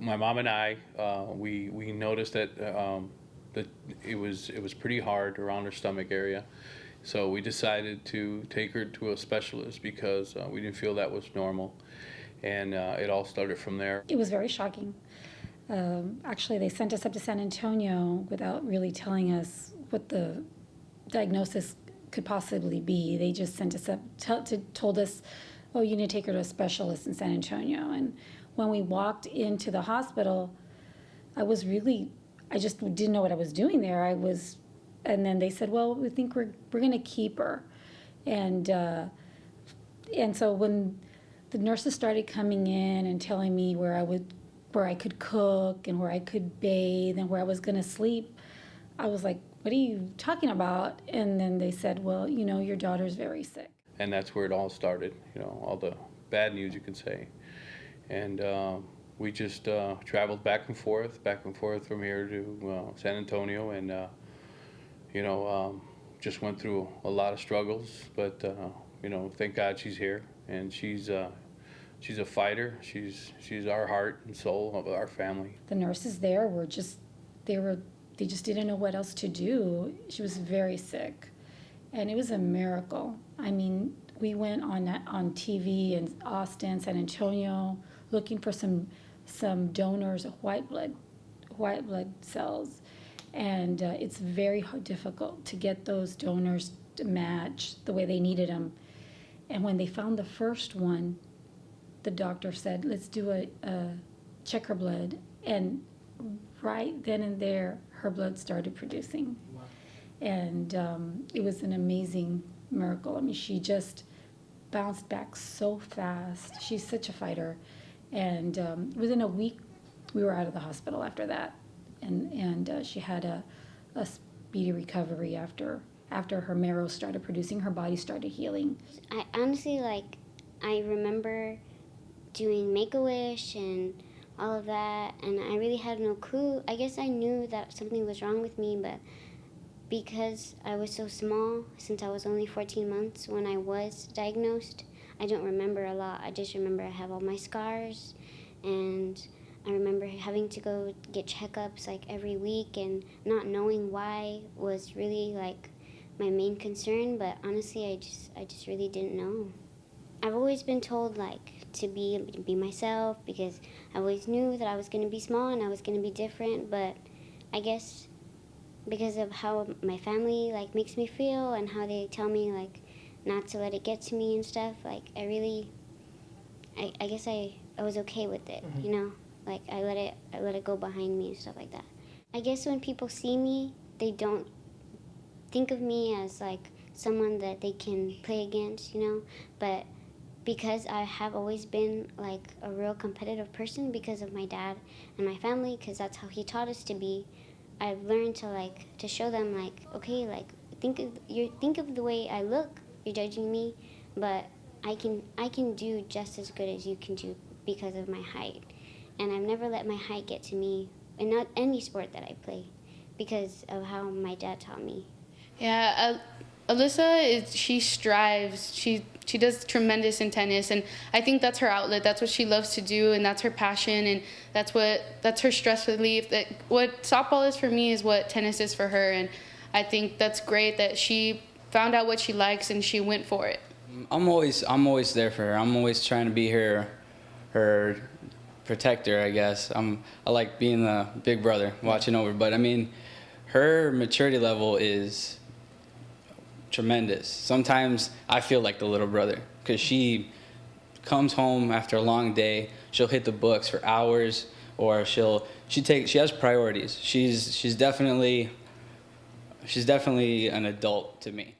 my mom and I, we noticed that it was pretty hard around her stomach area, so we decided to take her to a specialist because we didn't feel that was normal, and it all started from there. It was very shocking. Actually, they sent us up to San Antonio without really telling us what the diagnosis could possibly be. They just sent us up, told us, oh, you need to take her to a specialist in San Antonio. And when we walked into the hospital, I just didn't know what I was doing there. And then they said, well, we think we're going to keep her. And so when the nurses started coming in and telling me where I could cook and where I could bathe and where I was going to sleep, I was like, what are you talking about? And then they said, well, your daughter's very sick. And that's where it all started, all the bad news, you could say. And we just traveled back and forth from here to San Antonio, and just went through a lot of struggles. But thank God she's here, and she's a fighter. She's our heart and soul of our family. The nurses there they just didn't know what else to do. She was very sick, and it was a miracle. I mean, we went on TV in Austin, San Antonio, looking for some donors of white blood cells, and it's very difficult to get those donors to match the way they needed them. And when they found the first one, the doctor said, let's do a check her blood, and right then and there, her blood started producing. Wow. And it was an amazing miracle. I mean, she just bounced back so fast. She's such a fighter. And within a week, we were out of the hospital after that. And she had a speedy recovery after her marrow started producing, her body started healing. I honestly, I remember doing Make-A-Wish and all of that, and I really had no clue. I guess I knew that something was wrong with me, but because I was so small, since I was only 14 months when I was diagnosed, I don't remember a lot. I just remember I have all my scars, and I remember having to go get checkups every week, and not knowing why was really my main concern. But honestly, I just really didn't know. I've always been told to be myself, because I always knew that I was going to be small and I was going to be different. But I guess because of how my family makes me feel and how they tell me not to let it get to me and stuff, I guess I was okay with it. Mm-hmm. I let it go behind me and stuff like that. I guess when people see me, they don't think of me as someone that they can play against, but because I have always been a real competitive person because of my dad and my family, because that's how he taught us to be, I've learned to show them okay, think of the way I look. You're judging me, but I can do just as good as you can do because of my height. And I've never let my height get to me in not any sport that I play, because of how my dad taught me. Yeah, Alyssa she strives. She does tremendous in tennis, and I think that's her outlet. That's what she loves to do, and that's her passion, and that's her stress relief. That what softball is for me is what tennis is for her, and I think that's great that she found out what she likes and she went for it. I'm always there for her. I'm always trying to be her protector, I guess. I like being the big brother watching over, but I mean, her maturity level is tremendous. Sometimes I feel like the little brother, because she comes home after a long day, she'll hit the books for hours, or she has priorities. She's definitely an adult to me.